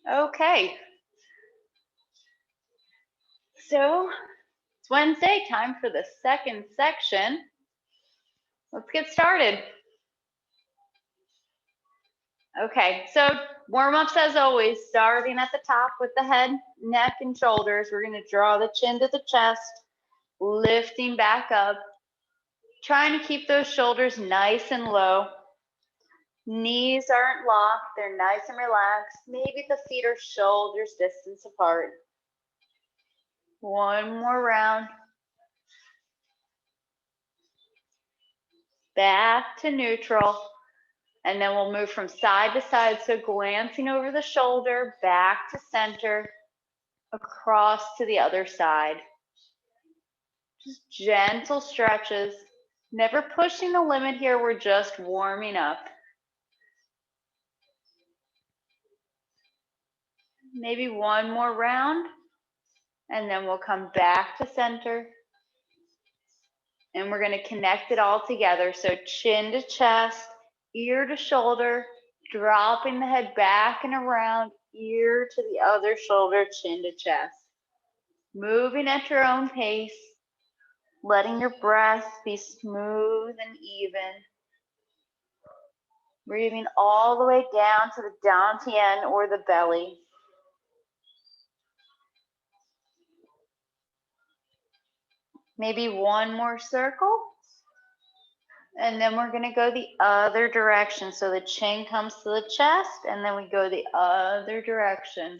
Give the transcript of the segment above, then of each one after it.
Okay, so it's Wednesday, time for the second section. Let's get started. Okay, so warm-ups as always, starting at the top with the head, neck, and shoulders. We're going to draw the chin to the chest, lifting back up, trying to keep those shoulders nice and low. Knees aren't locked, they're nice and relaxed. Maybe the feet are shoulders distance apart. One more round. Back to neutral. And then we'll move from side to side. So glancing over the shoulder, back to center, across to the other side. Just gentle stretches. Never pushing the limit here. We're just warming up. Maybe one more round. And then we'll come back to center. And we're going to connect it all together. So chin to chest, ear to shoulder, dropping the head back and around, ear to the other shoulder, chin to chest. Moving at your own pace, letting your breath be smooth and even. Breathing all the way down to the dantian or the belly. Maybe one more circle. And then we're going to go the other direction. So the chin comes to the chest, and then we go the other direction.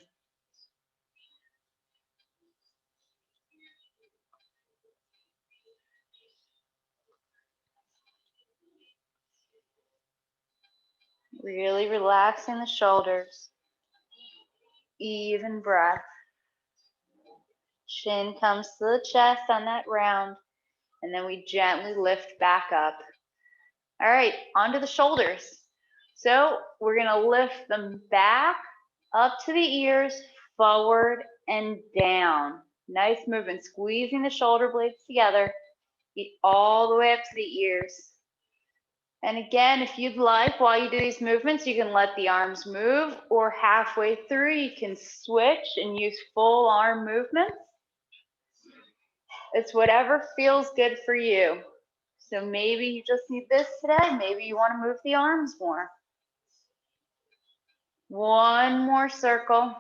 Really relaxing the shoulders. Even breath. Chin comes to the chest on that round, and then we gently lift back up. All right, onto the shoulders. So we're going to lift them back, up to the ears, forward and down. Nice movement, squeezing the shoulder blades together, all the way up to the ears. And again, if you'd like, while you do these movements, you can let the arms move, or halfway through, you can switch and use full arm movements. It's whatever feels good for you. So maybe you just need this today. Maybe you want to move the arms more. One more circle.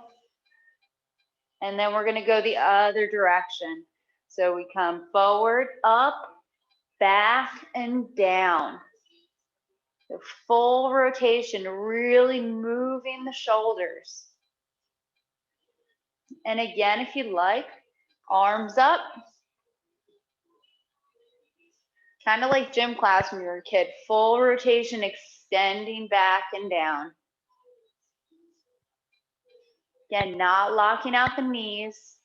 And then we're going to go the other direction. So we come forward, up, back, and down. So full rotation, really moving the shoulders. And again, if you'd like, arms up. Kind of like gym class when you were a kid. Full rotation, extending back and down. Again, not locking out the knees.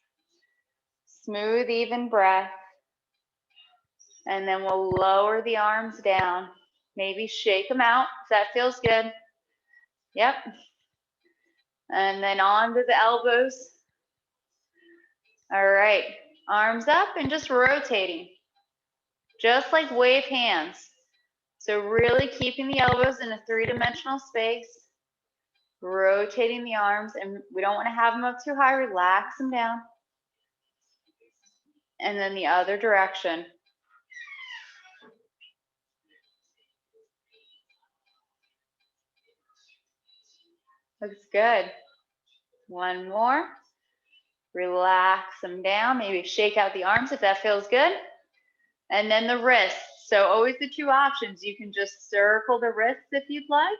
Smooth, even breath. And then we'll lower the arms down. Maybe shake them out if that feels good. Yep. And then on to the elbows. All right. Arms up and just rotating. Just like wave hands. So really keeping the elbows in a three-dimensional space. Rotating the arms, and we don't want to have them up too high. Relax them down. And then the other direction. Looks good. One more. Relax them down. Maybe shake out the arms if that feels good. And then the wrists. So always the two options. You can just circle the wrists if you'd like,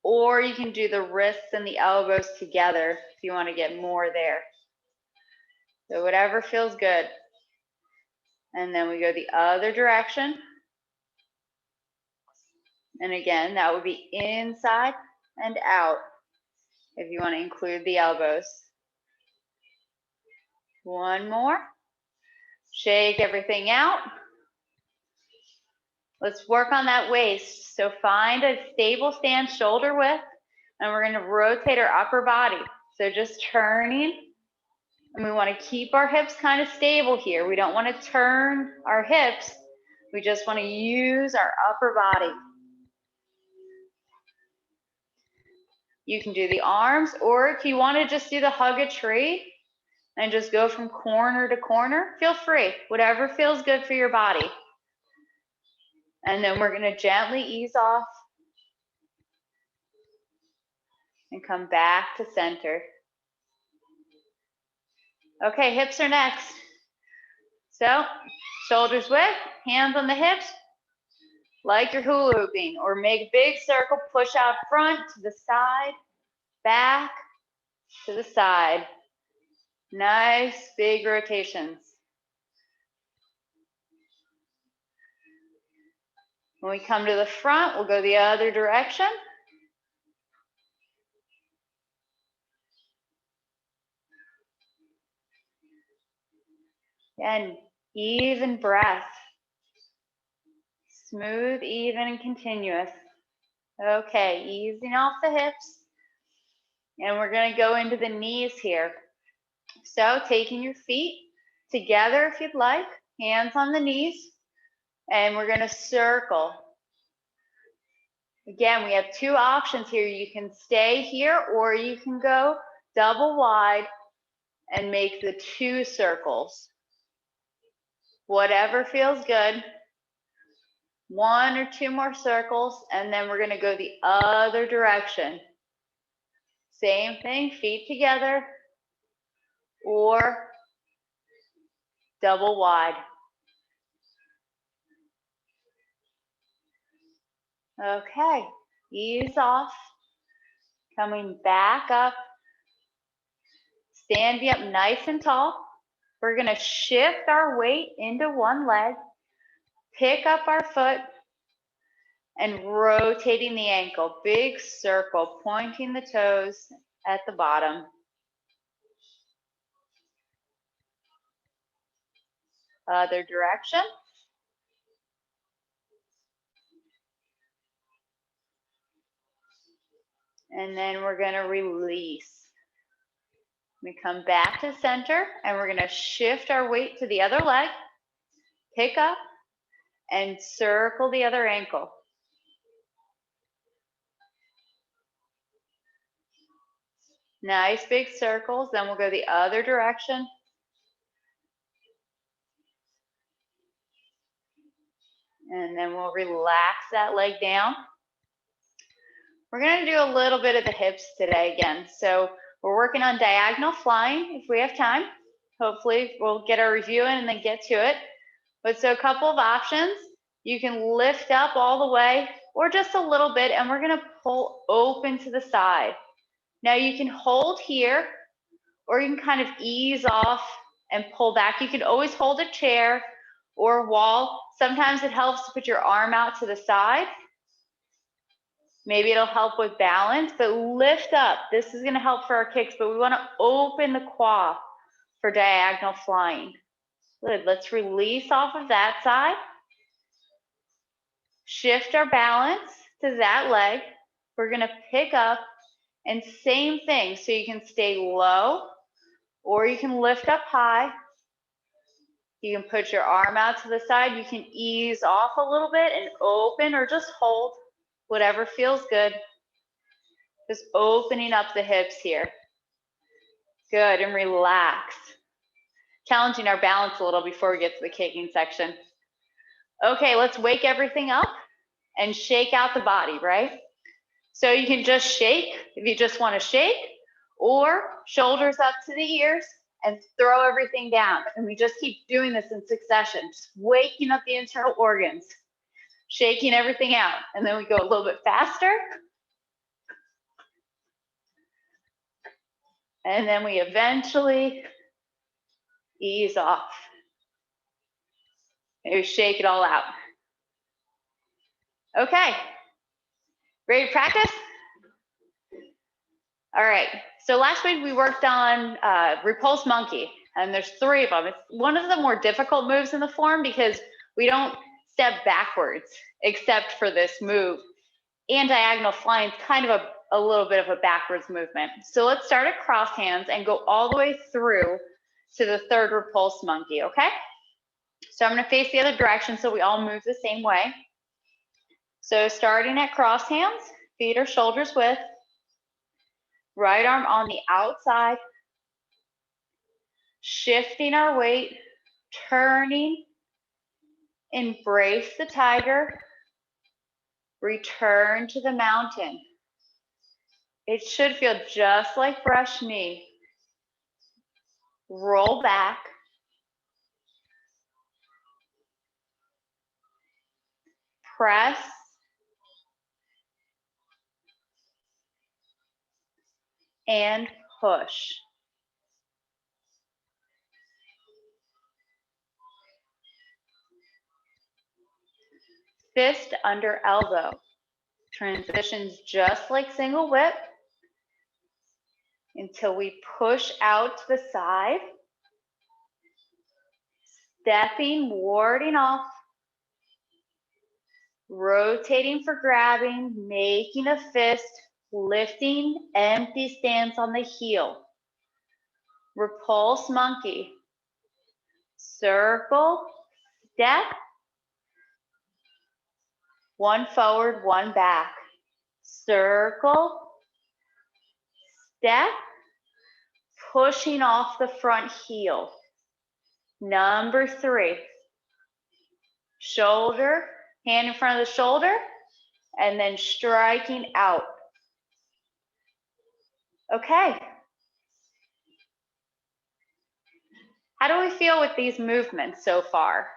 or you can do the wrists and the elbows together if you want to get more there. So whatever feels good. And then we go the other direction. And again, that would be inside and out if you want to include the elbows. One more. Shake everything out. Let's work on that waist. So find a stable stance, shoulder width, and we're going to rotate our upper body. So just turning, and we want to keep our hips kind of stable here. We don't want to turn our hips. We just want to use our upper body. You can do the arms, or if you want to just do the hug a tree and just go from corner to corner, feel free. Whatever feels good for your body. And then we're going to gently ease off and come back to center. Okay, hips are next. So, shoulders width, hands on the hips, like you're hula hooping, or make a big circle, push out front to the side, back to the side. Nice big rotations. When we come to the front, we'll go the other direction. And even breath. Smooth, even, and continuous. Okay, easing off the hips. And we're going to go into the knees here. So taking your feet together if you'd like, hands on the knees, and we're going to circle. Again, we have two options here. You can stay here or you can go double wide and make the 2 circles. Whatever feels good. 1 or 2 more circles, and then we're going to go the other direction. Same thing, feet together or double wide. Okay, ease off, coming back up, standing up nice and tall. We're going to shift our weight into one leg, pick up our foot, and rotating the ankle. Big circle, pointing the toes at the bottom. Other direction. And then we're going to release. We come back to center, and we're going to shift our weight to the other leg, pick up, and circle the other ankle. Nice big circles. Then we'll go the other direction. And then we'll relax that leg down. We're going to do a little bit of the hips today again. So we're working on diagonal flying if we have time. Hopefully we'll get our review in and then get to it. But so a couple of options. You can lift up all the way or just a little bit, and we're going to pull open to the side. Now you can hold here, or you can kind of ease off and pull back. You can always hold a chair or a wall. Sometimes it helps to put your arm out to the side. Maybe it'll help with balance, but lift up. This is going to help for our kicks, but we want to open the quad for diagonal flying. Good. Let's release off of that side. Shift our balance to that leg. We're going to pick up, and same thing. So you can stay low or you can lift up high. You can put your arm out to the side. You can ease off a little bit and open, or just hold, whatever feels good. Just opening up the hips here. Good, and relax. Challenging our balance a little before we get to the kicking section. Okay, let's wake everything up and shake out the body, right? So you can just shake if you just want to shake, or shoulders up to the ears and throw everything down. And we just keep doing this in succession, just waking up the internal organs, shaking everything out. And then we go a little bit faster. And then we eventually ease off. Maybe shake it all out. Okay, ready to practice? All right, so last week we worked on Repulse Monkey, and there's 3 of them. It's one of the more difficult moves in the form because we don't step backwards except for this move. And diagonal flying is kind of a little bit of a backwards movement. So let's start at cross hands and go all the way through to the 3rd Repulse Monkey, okay? So I'm gonna face the other direction so we all move the same way. So starting at cross hands, feet are shoulders width. Right arm on the outside, shifting our weight, turning, embrace the tiger, return to the mountain. It should feel just like fresh knee. Roll back. Press. And push. Fist under elbow. Transitions just like single whip until we push out to the side. Stepping, warding off. Rotating for grabbing, making a fist, lifting, empty stance on the heel. Repulse monkey. Circle, step. One forward, one back. Circle, step, pushing off the front heel. Number 3. Shoulder, hand in front of the shoulder, and then striking out. Okay. How do we feel with these movements so far?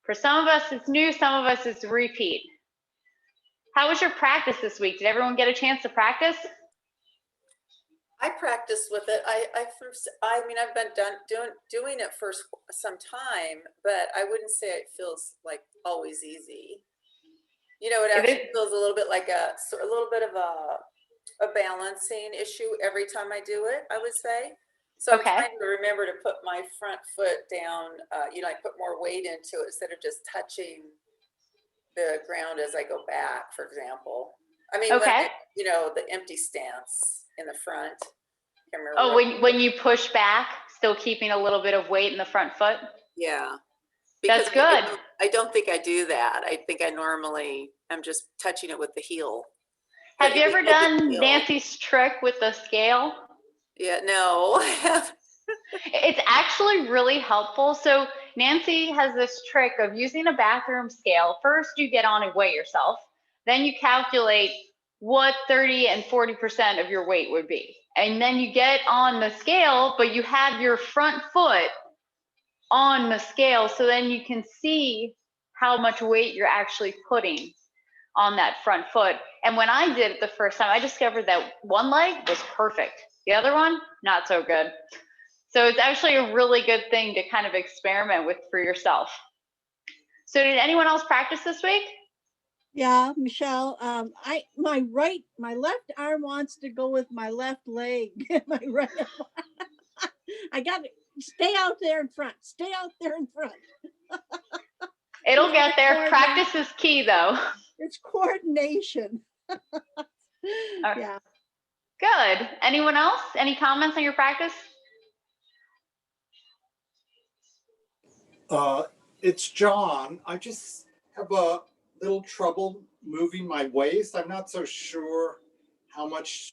For some of us, it's new. Some of us, it's repeat. How was your practice this week? Did everyone get a chance to practice? I practiced with it. I mean, I've been doing it for some time, but I wouldn't say it feels like always easy. You know, it actually feels a little bit like a little bit of a balancing issue every time I do it, I would say. So I'm trying to remember to put my front foot down, you know, I put more weight into it instead of just touching the ground as I go back, for example. I mean, you know, the empty stance in the front. Oh, when you push back, still keeping a little bit of weight in the front foot? Yeah. Because that's good. I don't think I do that. I think I normally am just touching it with the heel. Have you ever done Nancy's trick with the scale? Yeah, no. It's actually really helpful. So Nancy has this trick of using a bathroom scale. First, you get on and weigh yourself. Then you calculate what 30 and 40% of your weight would be. And then you get on the scale, but you have your front foot on the scale, so then you can see how much weight you're actually putting on that front foot. And when I did it the first time, I discovered that one leg was perfect. The other one, not so good. So it's actually a really good thing to kind of experiment with for yourself. So did anyone else practice this week? Yeah, Michelle, my left arm wants to go with my left leg. My right arm. I got to stay out there in front. Stay out there in front. It'll get there. Practice is key, though. It's coordination. Yeah. Good. Anyone else? Any comments on your practice? It's John. I just have a little trouble moving my waist. I'm not so sure how much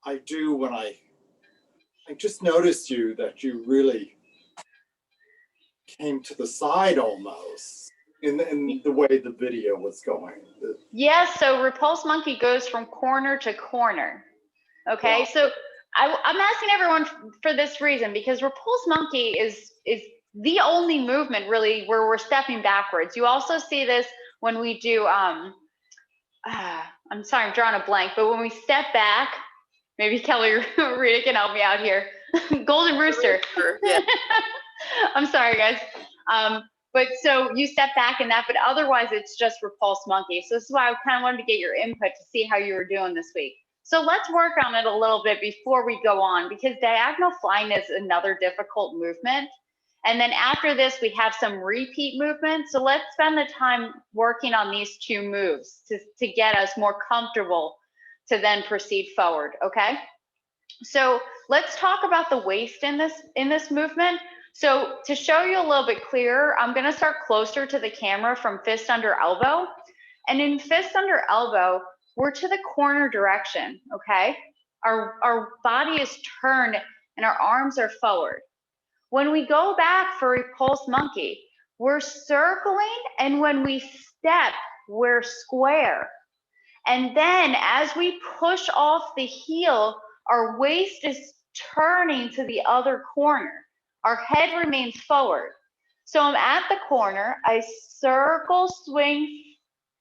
I do when I just noticed that you really came to the side almost in the way the video was going. Yes, so Repulse Monkey goes from corner to corner. Okay, wow. So I'm asking everyone for this reason, because Repulse Monkey is the only movement really where we're stepping backwards. You also see this when we do, I'm sorry, I'm drawing a blank, but when we step back, maybe Kelly or Rita can help me out here. Golden Rooster. Yeah. I'm sorry, guys. But so you step back in that, but otherwise it's just Repulse Monkey. So this is why I kind of wanted to get your input to see how you were doing this week. So let's work on it a little bit before we go on, because diagonal flying is another difficult movement. And then after this, we have some repeat movements. So let's spend the time working on these 2 moves to get us more comfortable to then proceed forward, okay? So let's talk about the waist in this movement. So to show you a little bit clearer, I'm gonna start closer to the camera from fist under elbow. And in fist under elbow, we're to the corner direction, okay? Our body is turned and our arms are forward. When we go back for Repulse Monkey, we're circling, and when we step, we're square. And then as we push off the heel, our waist is turning to the other corner. Our head remains forward. So I'm at the corner, I circle, swing,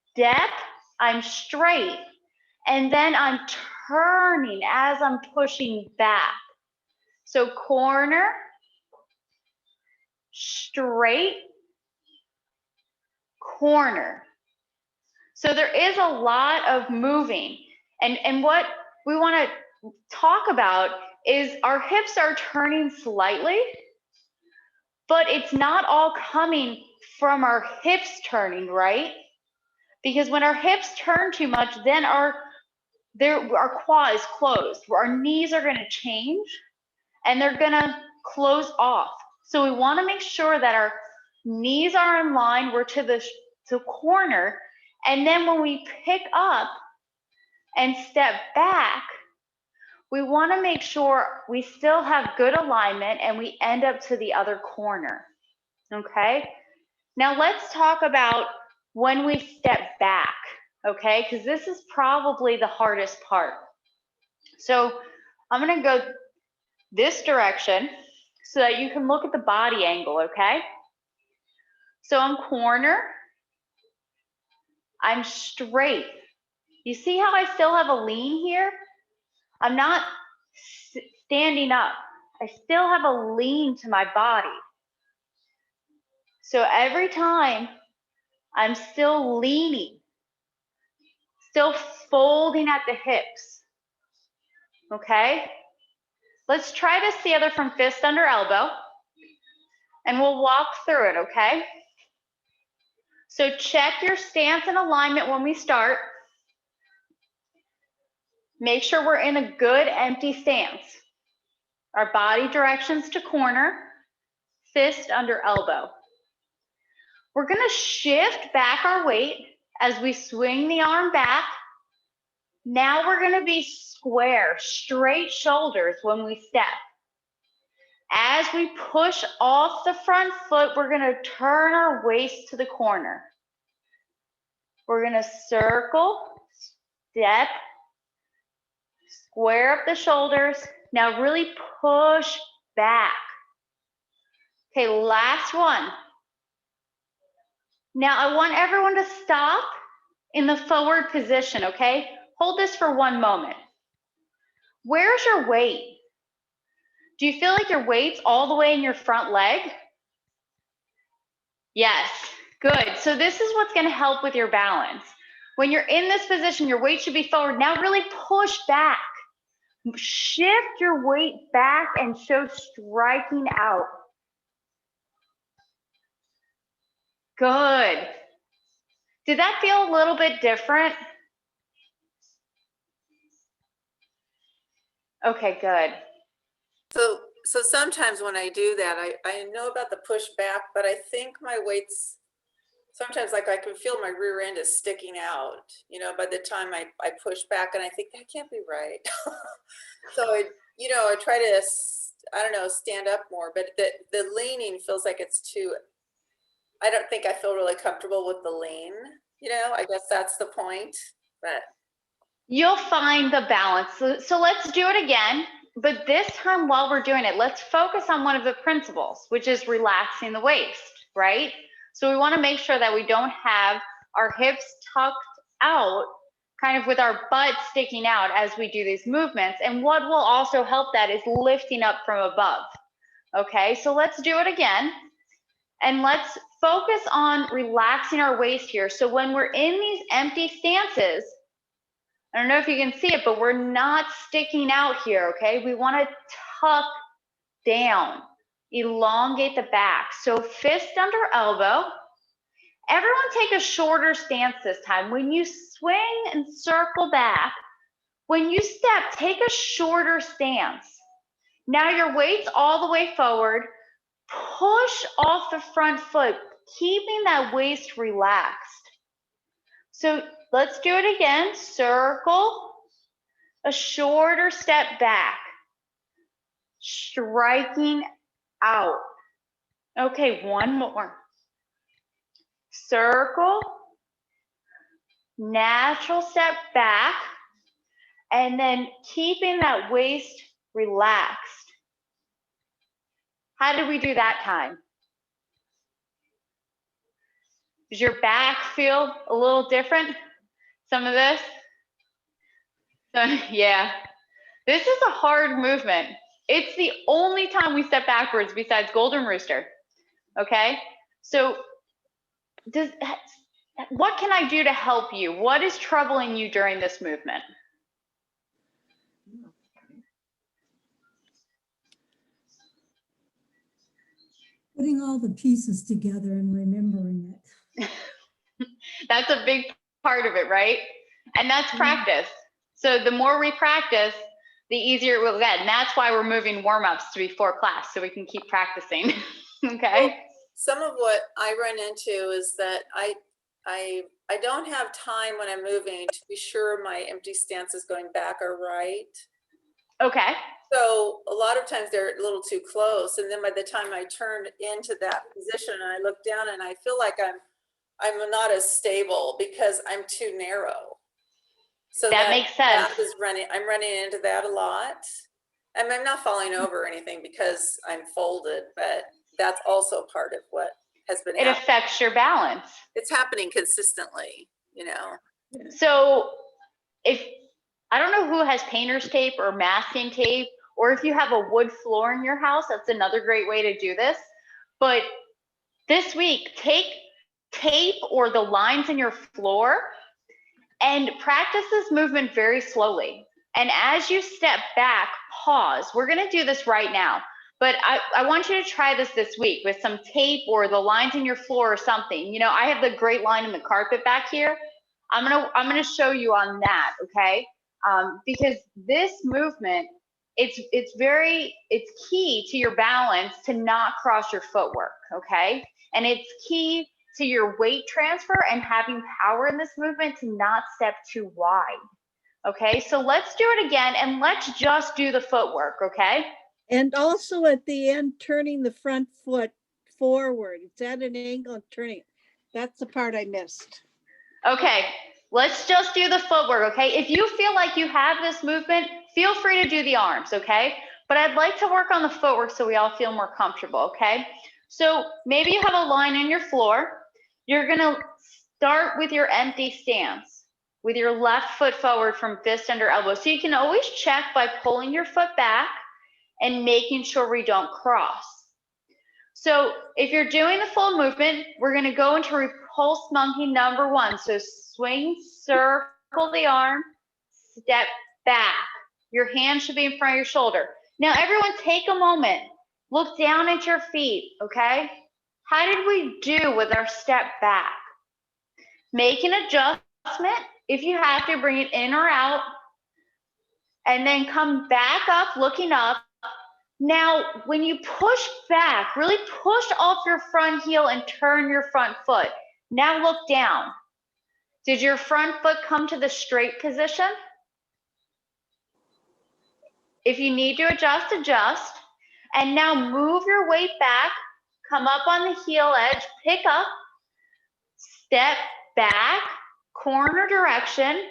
step, I'm straight, and then I'm turning as I'm pushing back. So corner, straight, corner. So there is a lot of moving. And what we want to talk about is our hips are turning slightly, but it's not all coming from our hips turning, right? Because when our hips turn too much, then our quad is closed. Our knees are going to change and they're going to close off. So we want to make sure that our knees are in line. We're to the corner. And then when we pick up and step back, we want to make sure we still have good alignment and we end up to the other corner. Okay? Now let's talk about when we step back, okay? Because this is probably the hardest part. So I'm going to go this direction so that you can look at the body angle, okay? So I'm corner, I'm straight. You see how I still have a lean here? I'm not standing up. I still have a lean to my body. So every time I'm still leaning, still folding at the hips, okay? Let's try this together from fist under elbow, and we'll walk through it, okay? So check your stance and alignment when we start. Make sure we're in a good empty stance. Our body directions to corner, fist under elbow. We're gonna shift back our weight as we swing the arm back. Now we're gonna be square, straight shoulders when we step. As we push off the front foot, we're gonna turn our waist to the corner. We're gonna circle, step, square up the shoulders. Now really push back. Okay, last one. Now I want everyone to stop in the forward position, okay? Hold this for one moment. Where's your weight? Do you feel like your weight's all the way in your front leg? Yes, good. So this is what's gonna help with your balance. When you're in this position, your weight should be forward. Now really push back. Shift your weight back and show striking out. Good. Did that feel a little bit different? Okay, good. So sometimes when I do that, I know about the push back, but I think my weight's sometimes like I can feel my rear end is sticking out, you know, by the time I push back, and I think that can't be right. So I try to, I don't know, stand up more, but the leaning feels like it's too, I don't think I feel really comfortable with the lean, you know, I guess that's the point, but. You'll find the balance. So let's do it again, but this time while we're doing it, let's focus on one of the principles, which is relaxing the waist, right? So we want to make sure that we don't have our hips tucked out, kind of with our butt sticking out as we do these movements. And what will also help that is lifting up from above. Okay, so let's do it again. And let's focus on relaxing our waist here. So when we're in these empty stances, I don't know if you can see it, but we're not sticking out here, okay? We want to tuck down, elongate the back. So fist under elbow. Everyone take a shorter stance this time. When you swing and circle back, when you step, take a shorter stance. Now your weight's all the way forward. Push off the front foot, keeping that waist relaxed. So let's do it again. Circle, a shorter step back, striking out. Okay, one more. Circle, natural step back, and then keeping that waist relaxed. How did we do that time? Does your back feel a little different? Some of this? Yeah. This is a hard movement. It's the only time we step backwards besides Golden Rooster. Okay? So what can I do to help you? What is troubling you during this movement? Putting all the pieces together and remembering it. That's a big part of it, right? And that's practice. So the more we practice, the easier it will get. And that's why we're moving warm-ups to before class, so we can keep practicing. Okay? Well, some of what I run into is that I don't have time when I'm moving to be sure my empty stance is going back or right. Okay. So a lot of times they're a little too close, and then by the time I turn into that position and I look down and I feel like I'm not as stable because I'm too narrow. So that makes sense. That is I'm running into that a lot. And I'm not falling over or anything because I'm folded, but that's also part of what has been happening. It affects your balance. It's happening consistently, you know. So if I don't know who has painter's tape or masking tape, or if you have a wood floor in your house, that's another great way to do this. But this week, take tape or the lines in your floor and practice this movement very slowly. And as you step back, pause. We're gonna do this right now, but I want you to try this week with some tape or the lines in your floor or something. You know, I have the great line in the carpet back here. I'm gonna show you on that, okay? Because this movement, it's key to your balance to not cross your footwork, okay? And it's key to your weight transfer and having power in this movement to not step too wide, okay? So let's do it again, and let's just do the footwork, okay? And also at the end, turning the front foot forward. It's at an angle and turning it. That's the part I missed. Okay, let's just do the footwork, okay? If you feel like you have this movement, feel free to do the arms, okay? But I'd like to work on the footwork so we all feel more comfortable, okay? So maybe you have a line in your floor. You're gonna start with your empty stance, with your left foot forward from fist under elbow. So you can always check by pulling your foot back and making sure we don't cross. So if you're doing the full movement, we're gonna go into Repulse Monkey number 1. So swing, circle the arm, step back. Your hand should be in front of your shoulder. Now everyone take a moment, look down at your feet, okay? How did we do with our step back? Make an adjustment. If you have to, bring it in or out, and then come back up, looking up. Now, when you push back, really push off your front heel and turn your front foot. Now look down. Did your front foot come to the straight position? If you need to adjust, adjust. And now move your weight back, come up on the heel edge, pick up, step back, corner direction,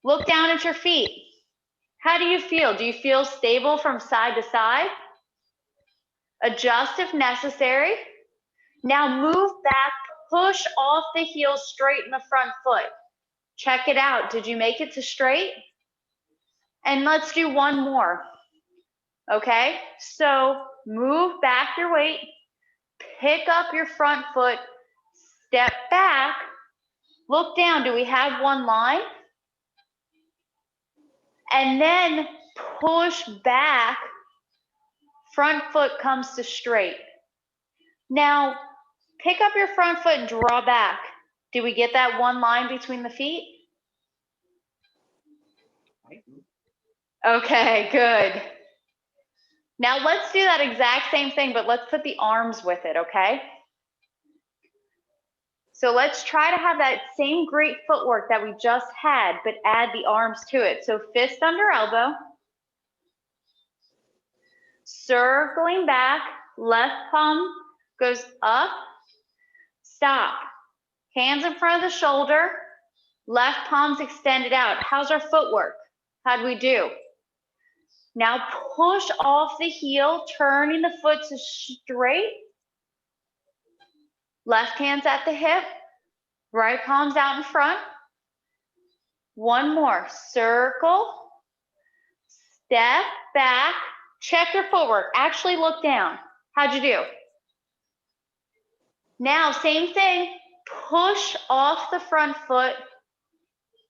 look down at your feet. How do you feel? Do you feel stable from side to side? Adjust if necessary. Now move back, push off the heel, straighten the front foot. Check it out. Did you make it to straight? And let's do one more. Okay, so move back your weight, pick up your front foot, step back, look down. Do we have one line? And then push back, front foot comes to straight. Now, pick up your front foot and draw back. Did we get that one line between the feet? Okay, good. Now let's do that exact same thing, but let's put the arms with it, okay? So let's try to have that same great footwork that we just had, but add the arms to it. So fist under elbow, circling back, left palm goes up, stop. Hands in front of the shoulder, left palm's extended out. How's our footwork? How'd we do? Now push off the heel, turning the foot to straight. Left hand's at the hip, right palm's out in front. One more, circle, step back, check your footwork. Actually look down. How'd you do? Now, same thing, push off the front foot,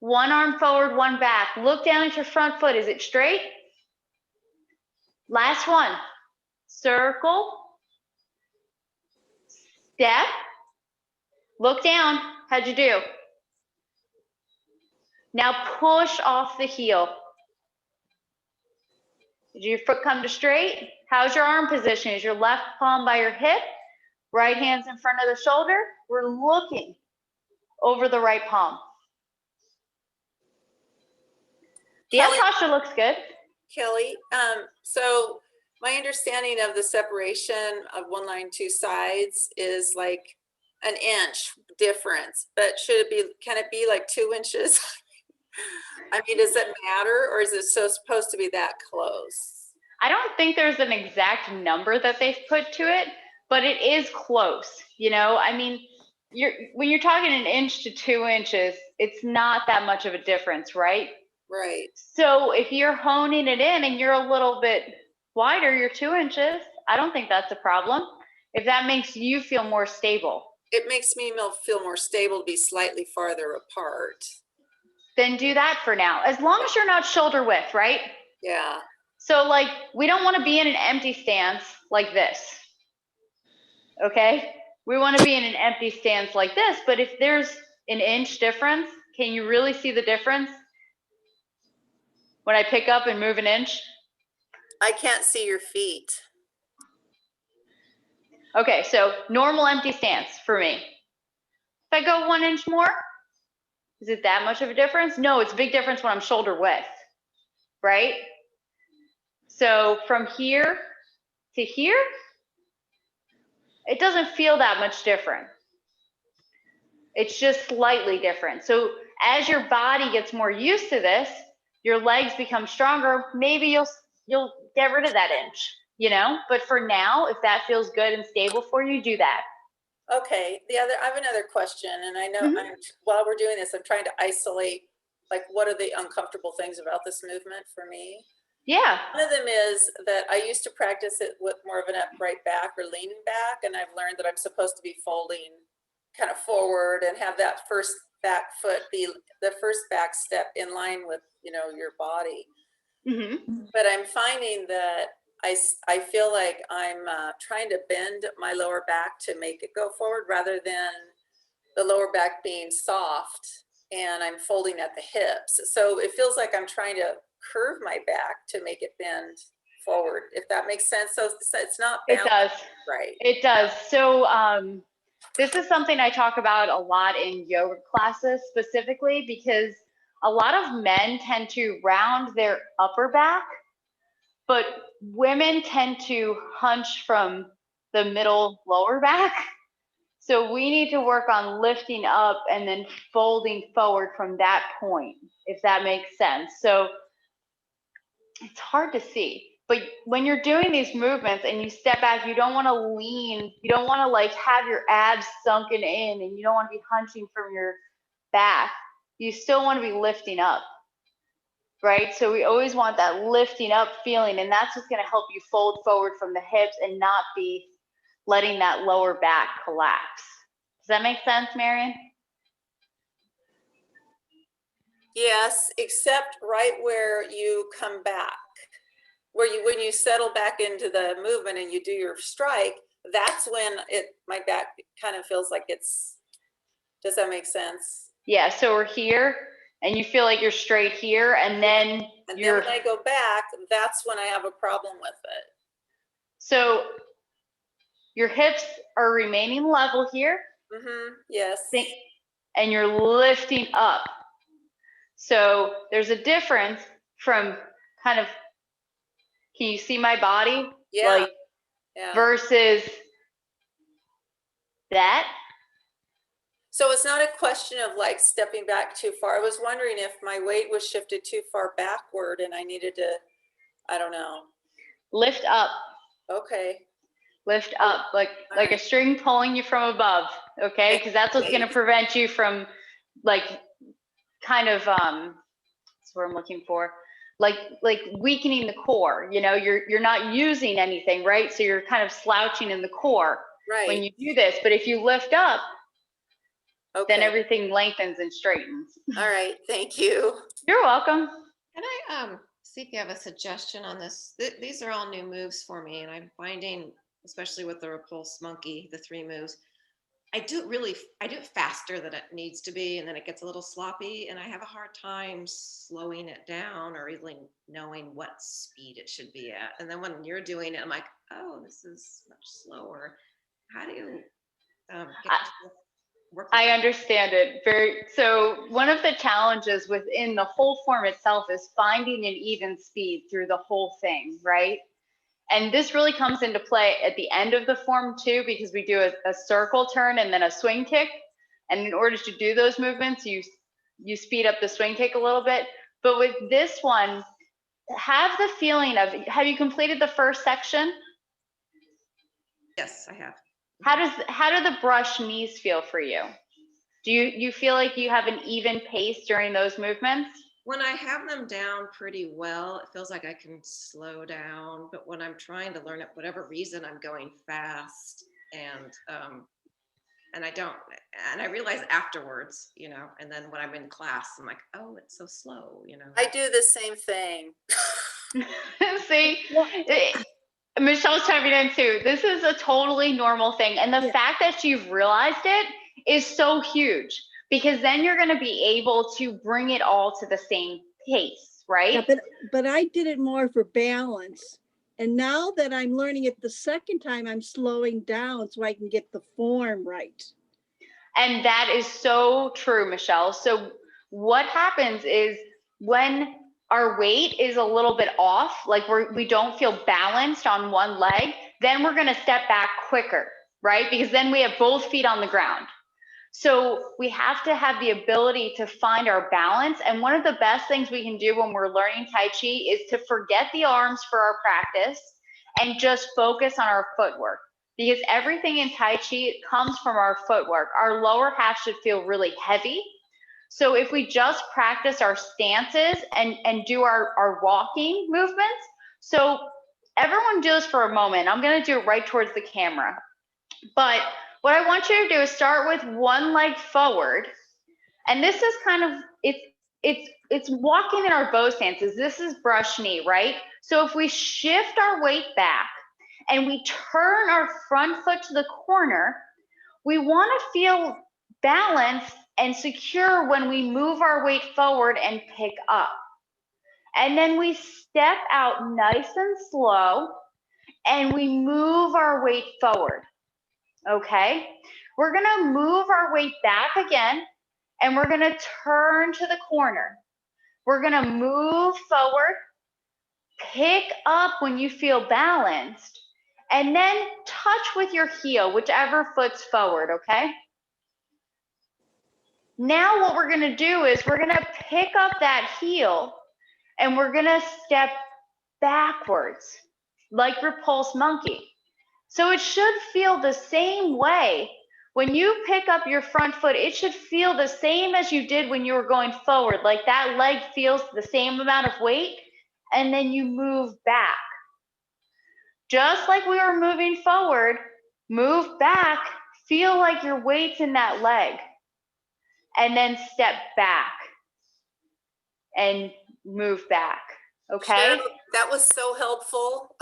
one arm forward, one back. Look down at your front foot. Is it straight? Last one. Circle. Step. Look down. How'd you do? Now push off the heel. Did your foot come to straight? How's your arm position? Is your left palm by your hip? Right hand's in front of the shoulder? We're looking over the right palm. The Kelly- posture looks good. Kelly, so my understanding of the separation of one line, two sides is like an inch difference, but can it be like 2 inches? I mean, does it matter, or is it so supposed to be that close? I don't think there's an exact number that they've put to it, but it is close. You know, I mean, when you're talking an inch to 2 inches, it's not that much of a difference, right? Right. So if you're honing it in and you're a little bit wider, you're 2 inches, I don't think that's a problem. If that makes you feel more stable, It makes me feel more stable to be slightly farther apart. then do that for now. As long as you're not shoulder width, right? Yeah. So like, we don't want to be in an empty stance like this. Okay? We want to be in an empty stance like this, but if there's an inch difference, can you really see the difference? When I pick up and move an inch? I can't see your feet. Okay, so normal empty stance for me. If I go 1 inch more, is it that much of a difference? No, it's a big difference when I'm shoulder width, right? So from here to here, it doesn't feel that much different. It's just slightly different. So as your body gets more used to this, your legs become stronger, maybe you'll get rid of that inch, you know? But for now, if that feels good and stable for you, do that. Okay, I have another question, and I know while we're doing this, I'm trying to isolate, like, what are the uncomfortable things about this movement for me? Yeah. One of them is that I used to practice it with more of an upright back or leaning back, and I've learned that I'm supposed to be folding kind of forward and have that first back foot be the first back step in line with, you know, your body. Mm-hmm. But I'm finding that I feel like I'm trying to bend my lower back to make it go forward rather than the lower back being soft, and I'm folding at the hips. So it feels like I'm trying to curve my back to make it bend forward, if that makes sense. So it's not It does. right. It does. So this is something I talk about a lot in yoga classes specifically, because a lot of men tend to round their upper back, but women tend to hunch from the middle lower back. So we need to work on lifting up and then folding forward from that point, if that makes sense. So it's hard to see, but when you're doing these movements and you step back, you don't want to lean, you don't want to like have your abs sunken in, and you don't want to be hunching from your back. You still want to be lifting up, right? So we always want that lifting up feeling, and that's what's going to help you fold forward from the hips and not be letting that lower back collapse. Does that make sense, Marion? Yes, except right where you come back, where when you settle back into the movement and you do your strike, that's when my back kind of feels like it's, does that make sense? Yeah, so we're here and you feel like you're straight here, and then then when I go back, that's when I have a problem with it. So your hips are remaining level here, Yes. And you're lifting up. So there's a difference from kind of, can you see my body? Yeah. Like, Yeah. versus that. So it's not a question of like stepping back too far. I was wondering if my weight was shifted too far backward and I needed to, I don't know. Lift up. Okay. Lift up, like right. a string pulling you from above, okay? Because that's what's going to prevent you from, like, kind of, that's what I'm looking for, like weakening the core. You know, you're not using anything, right? So you're kind of slouching in the core when you do this. But if you lift up, then everything lengthens and straightens. All right, thank you. You're welcome. Can I see if you have a suggestion on this? These are all new moves for me, and I'm finding, especially with the Repulse Monkey, the 3 moves, I do it faster than it needs to be, and then it gets a little sloppy, and I have a hard time slowing it down or really knowing what speed it should be at. And then when you're doing it, I'm like, oh, this is much slower. How do you work with I that? understand it very. So one of the challenges within the whole form itself is finding an even speed through the whole thing, right? And this really comes into play at the end of the form too, because we do a circle turn and then a swing kick. And in order to do those movements, you speed up the swing kick a little bit. But with this one, have the feeling of, have you completed the first section? Yes, I have. How do the brush knees feel for you? Do you feel like you have an even pace during those movements? When I have them down pretty well, it feels like I can slow down. But when I'm trying to learn it, whatever reason, I'm going fast, and I don't, and I realize afterwards, you know. And then when I'm in class, I'm like, oh, it's so slow, you know. I do the same thing. See, Michelle's chiming in too. This is a totally normal thing, and the fact that you've realized it is so huge, because then you're going to be able to bring it all to the same pace, right? Yeah, but I did it more for balance. And now that I'm learning it the second time, I'm slowing down so I can get the form right. And that is so true, Michelle. So what happens is when our weight is a little bit off, like we don't feel balanced on one leg, then we're going to step back quicker, right? Because then we have both feet on the ground. So we have to have the ability to find our balance. And one of the best things we can do when we're learning Tai Chi is to forget the arms for our practice and just focus on our footwork. Because everything in Tai Chi comes from our footwork. Our lower half should feel really heavy. So if we just practice our stances and do our walking movements. So everyone do this for a moment. I'm going to do it right towards the camera. But what I want you to do is start with one leg forward. And this is kind of, it's walking in our bow stances. This is brush knee, right? So if we shift our weight back and we turn our front foot to the corner, we want to feel balanced and secure when we move our weight forward and pick up. And then we step out nice and slow and we move our weight forward. Okay, we're gonna move our weight back again and we're gonna turn to the corner. We're gonna move forward, pick up when you feel balanced, and then touch with your heel, whichever foot's forward, okay? Now what we're gonna do is we're gonna pick up that heel and we're gonna step backwards, like Repulse Monkey. So it should feel the same way. When you pick up your front foot, it should feel the same as you did when you were going forward. Like that leg feels the same amount of weight, and then you move back. Just like we were moving forward, move back, feel like your weight's in that leg, and then step back and move back, okay? Cheryl, that was so helpful.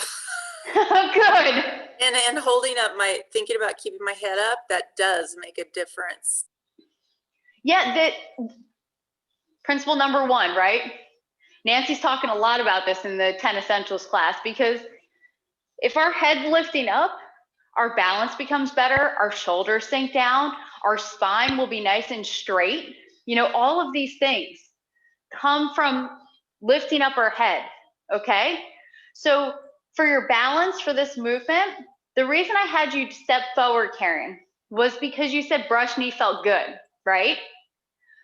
Good. And holding up thinking about keeping my head up, that does make a difference. Yeah, principle number 1, right? Nancy's talking a lot about this in the 10 Essentials class, because if our head's lifting up, our balance becomes better, our shoulders sink down, Our spine will be nice and straight. You know, all of these things come from lifting up our head, okay? So for your balance for this movement, the reason I had you step forward, Karen, was because you said brush knee felt good, right?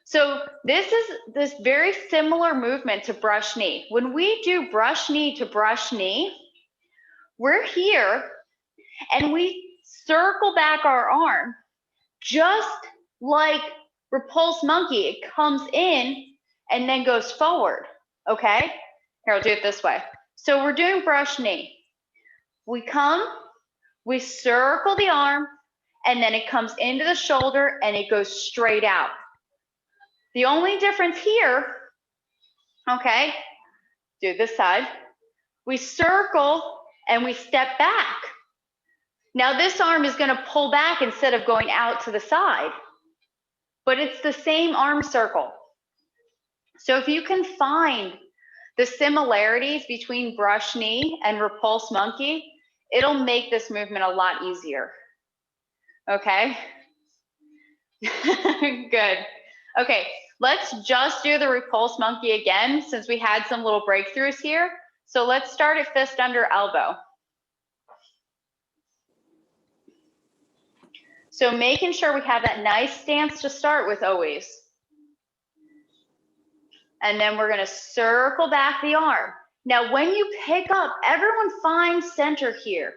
So this is this very similar movement to brush knee. When we do brush knee to brush knee, we're here and we circle back our arm just like Repulse Monkey. It comes in and then goes forward, okay? Here, I'll do it this way. So we're doing brush knee. We come, we circle the arm, and then it comes into the shoulder and it goes straight out. The only difference here, okay, do this side. We circle and we step back. Now this arm is going to pull back instead of going out to the side, but it's the same arm circle. So if you can find the similarities between brush knee and Repulse Monkey, it'll make this movement a lot easier. Okay? Good. Okay, let's just do the Repulse Monkey again since we had some little breakthroughs here. So let's start at fist under elbow. So making sure we have that nice stance to start with always. And then we're gonna circle back the arm. Now, when you pick up, everyone find center here.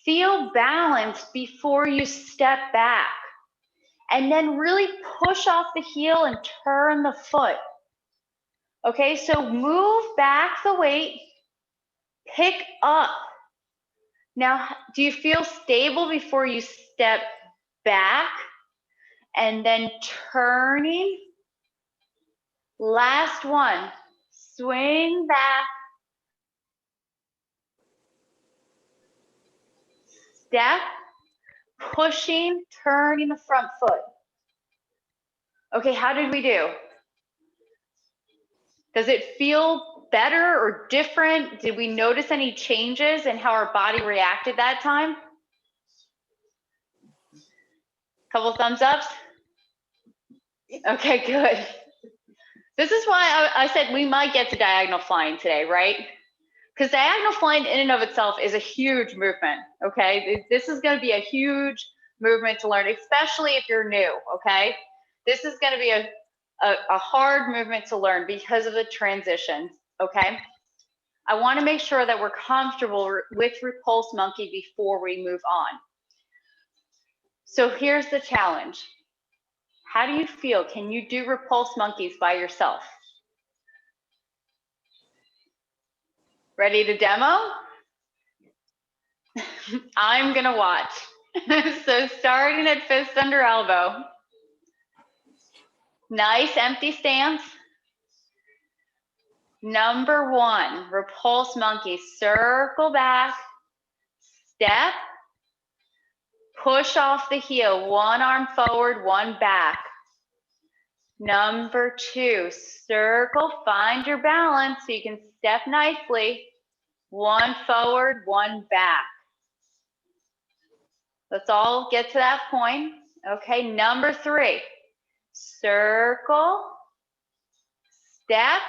Feel balanced before you step back. And then really push off the heel and turn the foot. Okay, so move back the weight, pick up. Now, do you feel stable before you step back? And then turning. Last one, swing back. Step, pushing, turning the front foot. Okay, how did we do? Does it feel better or different? Did we notice any changes in how our body reacted that time? Couple thumbs ups? Okay, good. This is why I said we might get to diagonal flying today, right? Because diagonal flying in and of itself is a huge movement, okay? This is gonna be a huge movement to learn, especially if you're new, okay? This is gonna be a hard movement to learn because of the transition, okay? I wanna make sure that we're comfortable with Repulse Monkey before we move on. So here's the challenge. How do you feel? Can you do Repulse Monkeys by yourself? Ready to demo? I'm gonna watch. So starting at fist under elbow. Nice empty stance. Number one, Repulse Monkey. Circle back, step, push off the heel. One arm forward, one back. Number two, circle, find your balance so you can step nicely. One forward, one back. Let's all get to that point. Okay, number three, circle, step,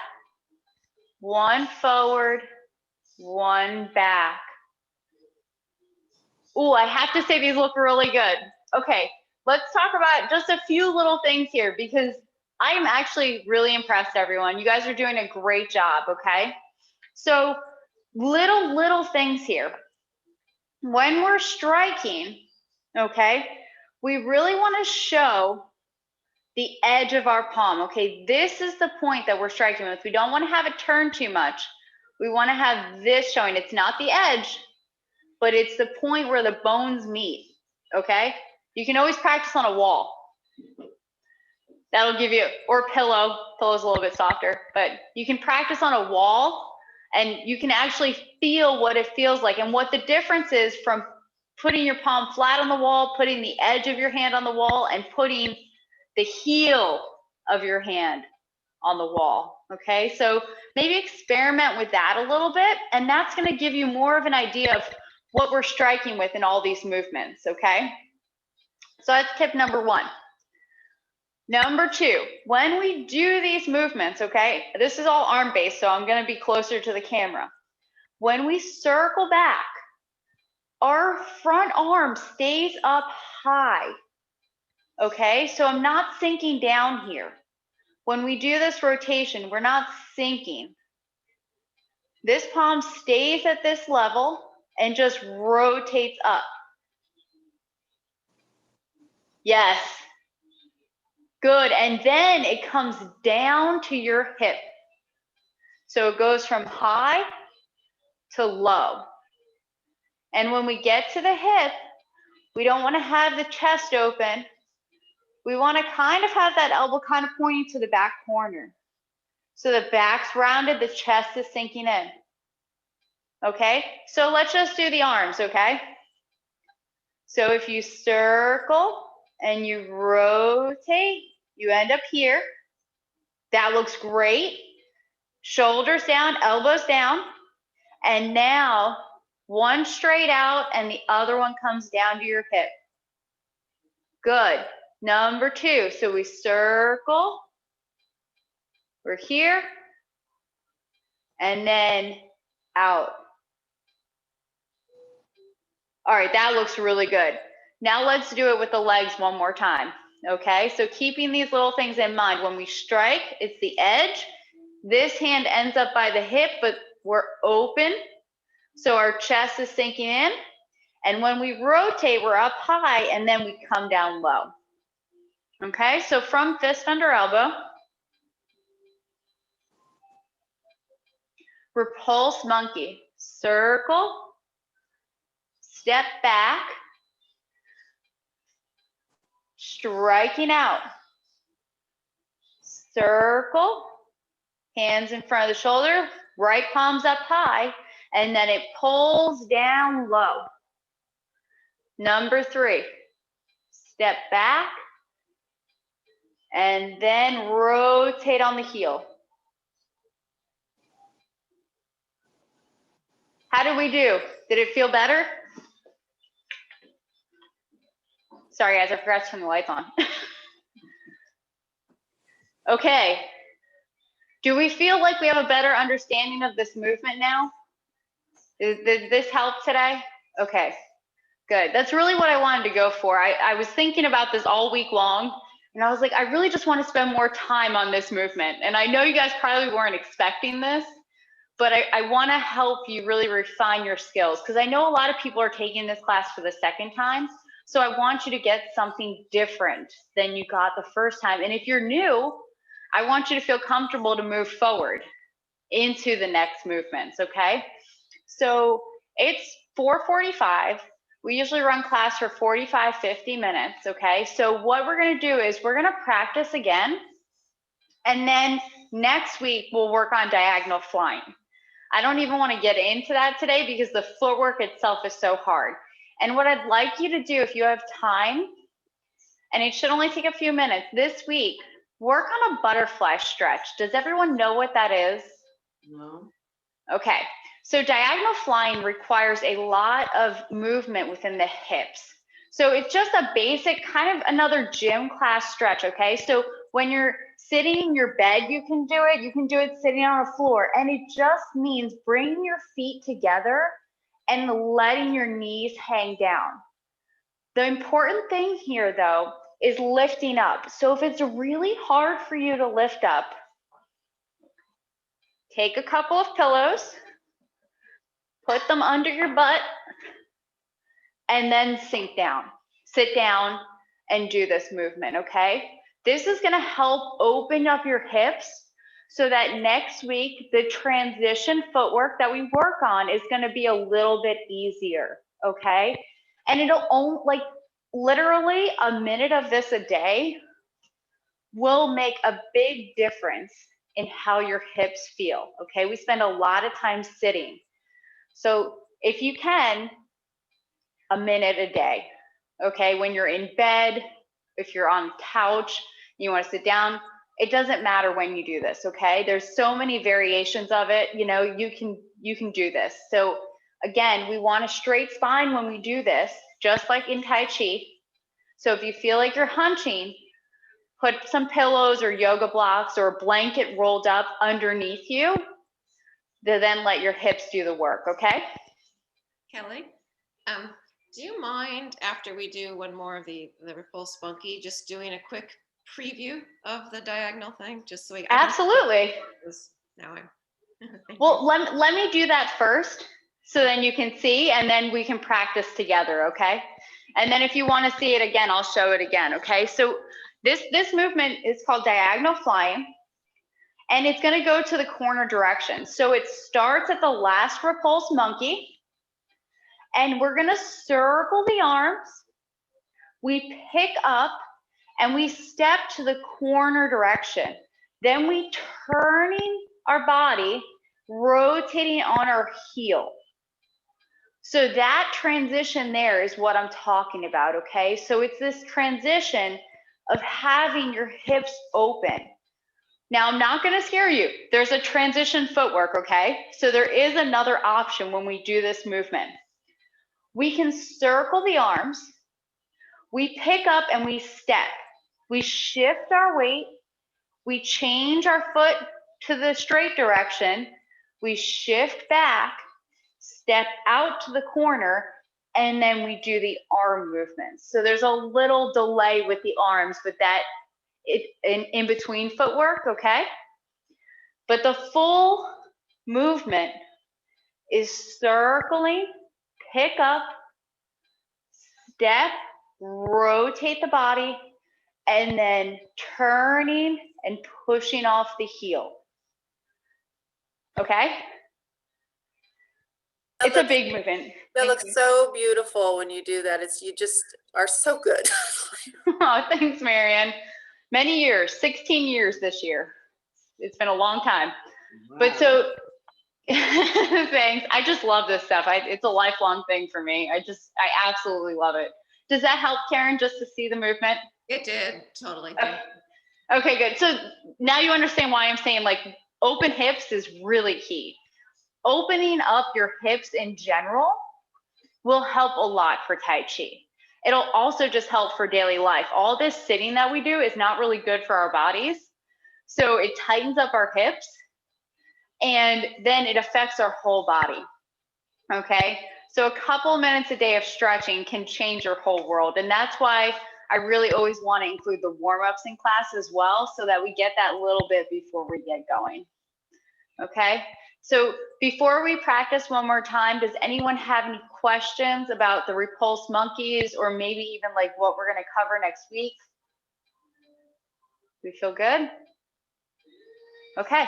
one forward, one back. Ooh, I have to say these look really good. Okay, let's talk about just a few little things here because I am actually really impressed, everyone. You guys are doing a great job, okay? So little things here. When we're striking, okay, we really want to show the edge of our palm, okay? This is the point that we're striking with. We don't want to have it turn too much. We want to have this showing. It's not the edge, but it's the point where the bones meet, okay? You can always practice on a wall. That'll give you, or pillow. Pillow's a little bit softer, but you can practice on a wall and you can actually feel what it feels like and what the difference is from putting your palm flat on the wall, putting the edge of your hand on the wall, and putting the heel of your hand on the wall, okay? So maybe experiment with that a little bit, and that's gonna give you more of an idea of what we're striking with in all these movements, okay? So that's tip number 1. Number 2, when we do these movements, okay, this is all arm based, so I'm going to be closer to the camera. When we circle back, our front arm stays up high, okay? So I'm not sinking down here. When we do this rotation, we're not sinking. This palm stays at this level and just rotates up. Yes. Good, and then it comes down to your hip. So it goes from high to low. And when we get to the hip, we don't want to have the chest open. We want to kind of have that elbow kind of pointing to the back corner. So the back's rounded, the chest is sinking in. Okay, so let's just do the arms, okay? So if you circle and you rotate, you end up here. That looks great. Shoulders down, elbows down. And now one straight out and the other one comes down to your hip. Good. Number 2, so we circle. We're here. And then out. All right, that looks really good. Now let's do it with the legs one more time. Okay, so keeping these little things in mind. When we strike, it's the edge. This hand ends up by the hip, but we're open. So our chest is sinking in. And when we rotate, we're up high and then we come down low. Okay, so from fist under elbow. Repulse monkey. Circle. Step back. Striking out. Circle. Hands in front of the shoulder. Right palms up high. And then it pulls down low. Number 3. Step back. And then rotate on the heel. How did we do? Did it feel better? Sorry guys, I forgot to turn the lights on. Okay. Do we feel like we have a better understanding of this movement now? Did this help today? Okay, good. That's really what I wanted to go for. I was thinking about this all week long, and I was like, I really just want to spend more time on this movement. And I know you guys probably weren't expecting this, but I want to help you really refine your skills, because I know a lot of people are taking this class for the second time. So I want you to get something different than you got the first time. And if you're new, I want you to feel comfortable to move forward into the next movements, okay? So it's 4:45. We usually run class for 45, 50 minutes, okay? So what we're gonna do is we're gonna practice again, and then next week we'll work on diagonal flying. I don't even wanna get into that today because the footwork itself is so hard. And what I'd like you to do, if you have time, and it should only take a few minutes, this week, work on a butterfly stretch. Does everyone know what that is? No. Okay, so diagonal flying requires a lot of movement within the hips. So it's just a basic kind of another gym class stretch, okay? So when you're sitting in your bed, you can do it sitting on a floor, and it just means bringing your feet together and letting your knees hang down. The important thing here though is lifting up. So if it's really hard for you to lift up, take a couple of pillows, put them under your butt, and then sink down. Sit down and do this movement, okay? This is gonna help open up your hips so that next week, the transition footwork that we work on is gonna be a little bit easier, okay? And it'll only, like, literally a minute of this a day will make a big difference in how your hips feel, okay? We spend a lot of time sitting. So if you can, a minute a day, okay? When you're in bed, if you're on the couch, you wanna sit down, it doesn't matter when you do this, okay? There's so many variations of it, you know, you can do this. So again, we want a straight spine when we do this, just like in Tai Chi. So if you feel like you're hunching, put some pillows or yoga blocks or a blanket rolled up underneath you to then let your hips do the work, okay? Kelly, do you mind after we do one more of the Repulse Monkey, just doing a quick preview of the diagonal thing, just so I Absolutely. now I'm. Thank Well, you. let me do that first, so then you can see, and then we can practice together, okay? And then if you want to see it again, I'll show it again, okay? So this movement is called diagonal flying, and it's going to go to the corner direction. So it starts at the last Repulse Monkey, and we're going to circle the arms. We pick up, and we step to the corner direction. Then we turning our body, rotating on our heel. So that transition there is what I'm talking about, okay? So it's this transition of having your hips open. Now, I'm not going to scare you. There's a transition footwork, okay? So there is another option when we do this movement. We can circle the arms. We pick up and we step. We shift our weight. We change our foot to the straight direction. We shift back, step out to the corner, and then we do the arm movements. So there's a little delay with the arms, but that in between footwork, okay? But the full movement is circling, pick up, step, rotate the body, and then turning and pushing off the heel. Okay? It's a big movement. That looks so beautiful when you do that. You just are so good. Oh, thanks, Marianne. Many years, 16 years this year. It's been a long time. Wow. But so, thanks. I just love this stuff. It's a lifelong thing for me. I absolutely love it. Does that help, Karen, just to see the movement? It did, totally. Okay, good. So now you understand why I'm saying like open hips is really key. Opening up your hips in general will help a lot for Tai Chi. It'll also just help for daily life. All this sitting that we do is not really good for our bodies. So it tightens up our hips and then it affects our whole body. Okay, so a couple minutes a day of stretching can change your whole world. And that's why I really always want to include the warm-ups in class as well, so that we get that little bit before we get going. Okay, so before we practice one more time, does anyone have any questions about the Repulse Monkeys, or maybe even like what we're going to cover next week? We feel good? Okay.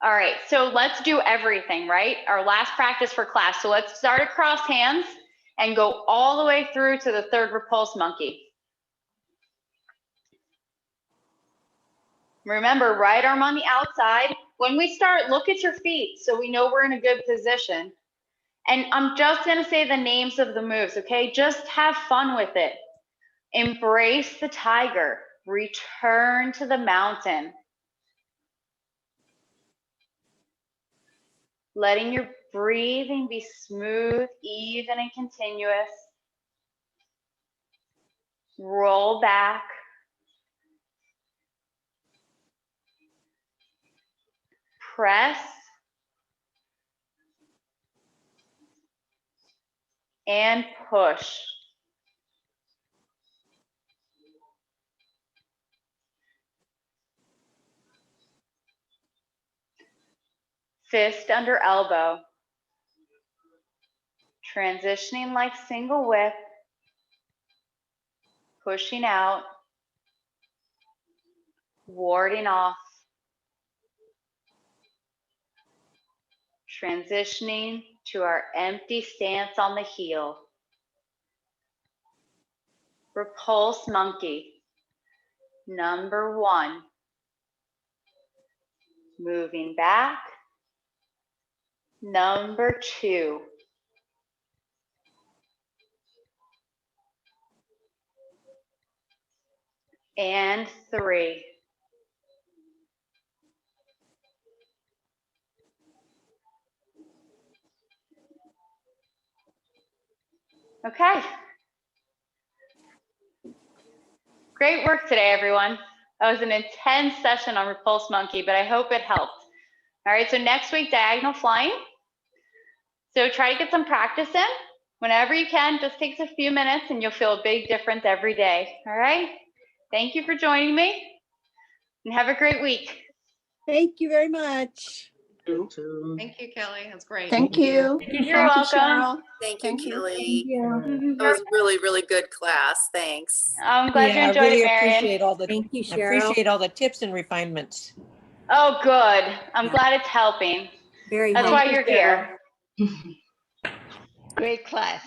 All right, so let's do everything, right? Our last practice for class. So let's start at crossed hands and go all the way through to the third Repulse Monkey. Remember, right arm on the outside. When we start, look at your feet so we know we're in a good position. And I'm just gonna say the names of the moves, okay? Just have fun with it. Embrace the tiger, return to the mountain. Letting your breathing be smooth, even and continuous. Roll back. Press. And push. Fist under elbow. Transitioning like single whip. Pushing out. Warding off. Transitioning to our empty stance on the heel. Repulse Monkey. Number 1. Moving back. Number 2. And 3. Okay. Great work today, everyone. That was an intense session on Repulse Monkey, but I hope it helped. All right, so next week, diagonal flying. So try to get some practice in. Whenever you can, just takes a few minutes and you'll feel a big difference every day. All right? Thank you for joining me and have a great week. Thank you very much. Thank you, Kelly. That's great. Thank you. You're welcome. Thank you, Thank you. Kelly. Yeah. That was really, really good class. Thanks. I'm glad you Yeah, enjoyed I really it, Marion. appreciate all the, Thank you, I Cheryl. appreciate all the tips and refinements. Oh, good. I'm Yeah. glad it's helping. Very That's helpful. why you're here. Great class.